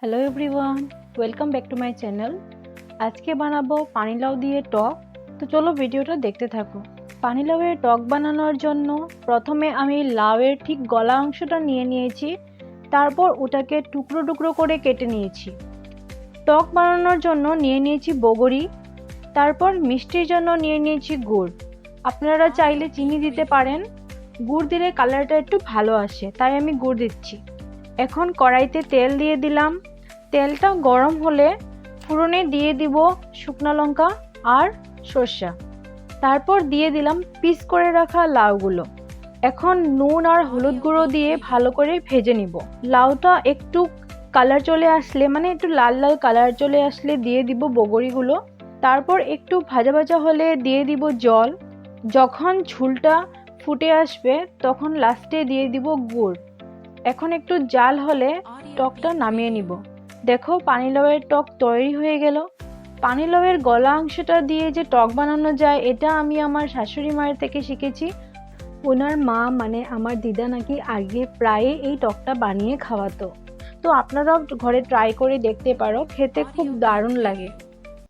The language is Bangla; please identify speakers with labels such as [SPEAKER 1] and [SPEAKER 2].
[SPEAKER 1] Hello everyone, welcome back to my channel. আজকে বানাবো পানিলাউ দিয়ে টক। তো চলো ভিডিওটা দেখতে থাকো। পানিলাউয়ের টক বানানোর জন্য প্রথমে আমি লাউয়ের ঠিক গলা অংশটা নিয়ে নিয়েছি, তারপর ওটাকে টুকরো টুকরো করে কেটে নিয়েছি। টক বানানোর জন্য নিয়ে নিয়েছি বগরি, তারপর মিষ্টির জন্য নিয়ে নিয়েছি গুড়। আপনারা চাইলে চিনি দিতে পারেন, গুড় দিলে কালারটা একটু ভালো আসে, তাই আমি গুড় দিচ্ছি। এখন কড়াইতে তেল দিয়ে দিলাম। তেলটা গরম হলে ফোড়নে দিয়ে দিব শুকনো লঙ্কা আর সর্ষা, তারপর দিয়ে দিলাম পিস করে রাখা লাউগুলো। এখন নুন আর হলুদ গুঁড়ো দিয়ে ভালো করে ভেজে নিব। লাউটা একটু কালার চলে আসলে, মানে একটু লাল লাল কালার চলে আসলে দিয়ে দিব বগরিগুলো। তারপর একটু ভাজা ভাজা হলে দিয়ে দিব জল। যখন ঝোলটা ফুটে আসবে তখন লাস্টে দিয়ে দিব গুড়। এখন একটু জাল হলে টকটা নামিয়ে নিব। দেখো পানিলাউয়ের টক তৈরি হয়ে গেল। পানিলাউয়ের গলা অংশটা দিয়ে যে টক বানানো যায়, এটা আমি আমার শাশুড়ি মায়ের থেকে শিখেছি। ওনার মা মানে আমার দিদা নাকি আগে প্রায় এই টকটা বানিয়ে খাওয়াতো। তো আপনারাও ঘরে ট্রাই করে দেখতে পারো, খেতে খুব দারুণ লাগে।